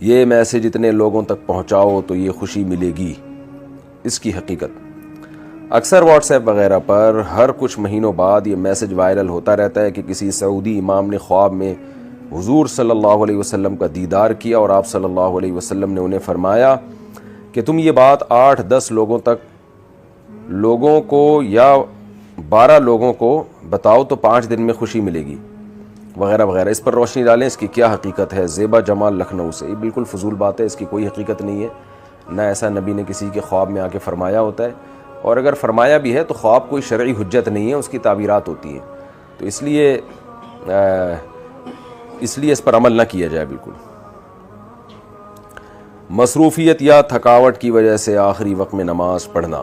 یہ میسج اتنے لوگوں تک پہنچاؤ تو یہ خوشی ملے گی. اس کی حقیقت اکثر واٹس ایپ وغیرہ پر ہر کچھ مہینوں بعد یہ میسج وائرل ہوتا رہتا ہے کہ کسی سعودی امام نے خواب میں حضور صلی اللہ علیہ وسلم کا دیدار کیا اور آپ صلی اللہ علیہ وسلم نے انہیں فرمایا کہ تم یہ بات 8-10 لوگوں کو یا 12 لوگوں کو بتاؤ تو 5 دن میں خوشی ملے گی وغیرہ وغیرہ. اس پر روشنی ڈالیں اس کی کیا حقیقت ہے. زیبا جمال لکھنؤ سے. یہ بالکل فضول بات ہے, اس کی کوئی حقیقت نہیں ہے. نہ ایسا نبی نے کسی کے خواب میں آ کے فرمایا ہوتا ہے, اور اگر فرمایا بھی ہے تو خواب کوئی شرعی حجت نہیں ہے, اس کی تعبیرات ہوتی ہیں. تو اس لیے اس پر عمل نہ کیا جائے بالکل. مصروفیت یا تھکاوٹ کی وجہ سے آخری وقت میں نماز پڑھنا.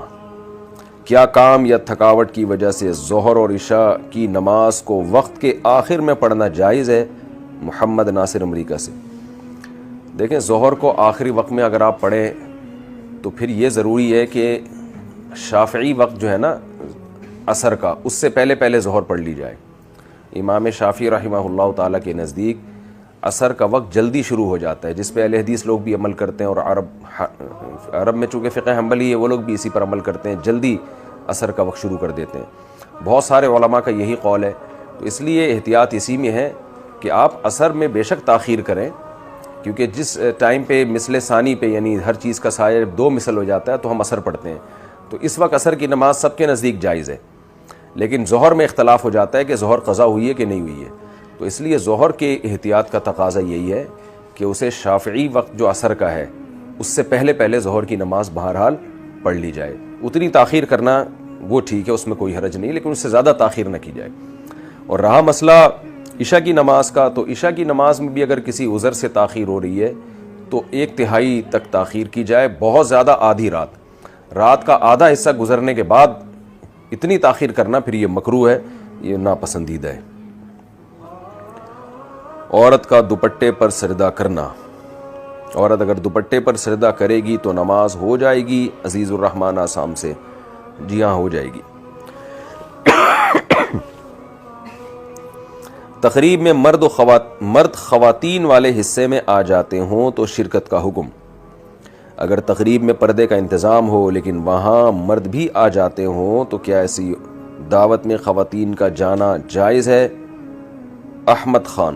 کیا کام یا تھکاوٹ کی وجہ سے ظہر اور عشاء کی نماز کو وقت کے آخر میں پڑھنا جائز ہے؟ محمد ناصر امریکہ سے. دیکھیں, ظہر کو آخری وقت میں اگر آپ پڑھیں تو پھر یہ ضروری ہے کہ شافعی وقت جو ہے نا عصر کا, اس سے پہلے ظہر پڑھ لی جائے. امام شافعی رحمہ اللہ تعالیٰ کے نزدیک عصر کا وقت جلدی شروع ہو جاتا ہے, جس پہ اہل حدیث لوگ بھی عمل کرتے ہیں, اور عرب میں چونکہ فقہ حنبلی ہے وہ لوگ بھی اسی پر عمل کرتے ہیں, جلدی عصر کا وقت شروع کر دیتے ہیں. بہت سارے علماء کا یہی قول ہے. تو اس لیے احتیاط اسی میں ہے کہ آپ عصر میں بے شک تاخیر کریں, کیونکہ جس ٹائم پہ مثل ثانی پہ یعنی ہر چیز کا سایہ 2 مثل ہو جاتا ہے تو ہم عصر پڑھتے ہیں, تو اس وقت عصر کی نماز سب کے نزدیک جائز ہے. لیکن ظہر میں اختلاف ہو جاتا ہے کہ ظہر قضا ہوئی ہے کہ نہیں ہوئی ہے. تو اس لیے ظہر کے احتیاط کا تقاضا یہی ہے کہ اسے شافعی وقت جو عصر کا ہے اس سے پہلے ظہر کی نماز بہرحال پڑھ لی جائے. اتنی تاخیر کرنا وہ ٹھیک ہے, اس میں کوئی حرج نہیں, لیکن اس سے زیادہ تاخیر نہ کی جائے. اور رہا مسئلہ عشاء کی نماز کا, تو عشاء کی نماز میں بھی اگر کسی عذر سے تاخیر ہو رہی ہے تو 1/3 تک تاخیر کی جائے. بہت زیادہ آدھی رات کا آدھا حصہ گزرنے کے بعد اتنی تاخیر کرنا پھر یہ مکروہ ہے, یہ ناپسندیدہ ہے. عورت کا دوپٹے پر سجدہ کرنا. عورت اگر دوپٹے پر سجدہ کرے گی تو نماز ہو جائے گی؟ عزیز الرحمن آسام سے. جی ہاں, ہو جائے گی. تقریب میں مرد خواتین والے حصے میں آ جاتے ہوں تو شرکت کا حکم. اگر تقریب میں پردے کا انتظام ہو لیکن وہاں مرد بھی آ جاتے ہوں تو کیا ایسی دعوت میں خواتین کا جانا جائز ہے؟ احمد خان.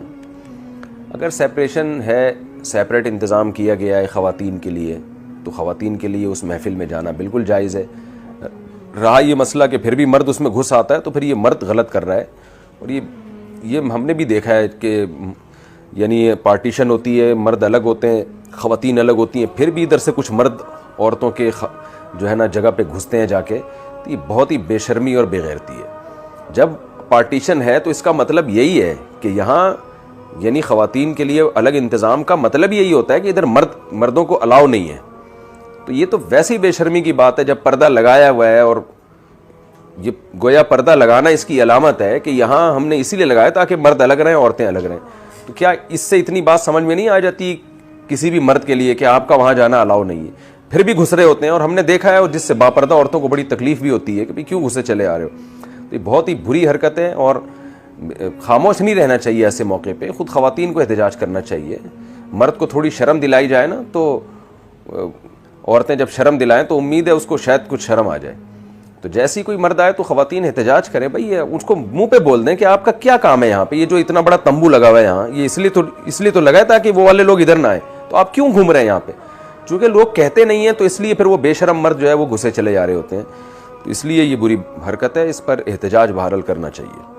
اگر سیپریشن ہے, سیپریٹ انتظام کیا گیا ہے خواتین کے لیے, تو خواتین کے لیے اس محفل میں جانا بالکل جائز ہے. رہا یہ مسئلہ کہ پھر بھی مرد اس میں گھس آتا ہے تو پھر یہ مرد غلط کر رہا ہے. اور یہ ہم نے بھی دیکھا ہے کہ یعنی پارٹیشن ہوتی ہے, مرد الگ ہوتے ہیں, خواتین الگ ہوتی ہیں, پھر بھی ادھر سے کچھ مرد عورتوں کے جو ہے نا جگہ پہ گھستے ہیں جا کے. تو یہ بہت ہی بے شرمی اور بے غیرتی ہے. جب پارٹیشن ہے تو اس کا مطلب یہی ہے کہ یہاں یعنی خواتین کے لیے الگ انتظام کا مطلب یہی ہوتا ہے کہ ادھر مردوں کو الاؤ نہیں ہے. تو یہ تو ویسی بے شرمی کی بات ہے جب پردہ لگایا ہوا ہے, اور یہ گویا پردہ لگانا اس کی علامت ہے کہ یہاں ہم نے اسی لیے لگایا تاکہ مرد الگ رہیں عورتیں الگ رہیں. تو کیا اس سے اتنی بات سمجھ میں نہیں آ جاتی کسی بھی مرد کے لیے کہ آپ کا وہاں جانا الاؤ نہیں ہے؟ پھر بھی گھس رہے ہوتے ہیں, اور ہم نے دیکھا ہے, اور جس سے باپردہ عورتوں کو بڑی تکلیف بھی ہوتی ہے کہ بھئی کیوں گھسے چلے آ رہے ہو. تو یہ بہت ہی بری حرکت ہے, اور خاموش نہیں رہنا چاہیے ایسے موقع پہ. خود خواتین کو احتجاج کرنا چاہیے. مرد کو تھوڑی شرم دلائی جائے نا, تو عورتیں جب شرم دلائیں تو امید ہے اس کو شاید کچھ شرم آ جائے. تو جیسی کوئی مرد آئے تو خواتین احتجاج کریں. بھائی اس کو منہ پہ بول دیں کہ آپ کا کیا کام ہے یہاں پہ, یہ جو اتنا بڑا تمبو لگا ہوا ہے یہاں, یہ اس لیے تو لگا ہے تاکہ وہ والے لوگ ادھر نہ آئیں, تو آپ کیوں گھوم رہے ہیں یہاں پہ؟ چونکہ لوگ کہتے نہیں ہیں تو اس لیے پھر وہ بے شرم مرد جو ہے وہ گھسے چلے جا رہے ہوتے ہیں. تو اس لیے یہ بری حرکت ہے, اس پر احتجاج بہرحال کرنا چاہیے.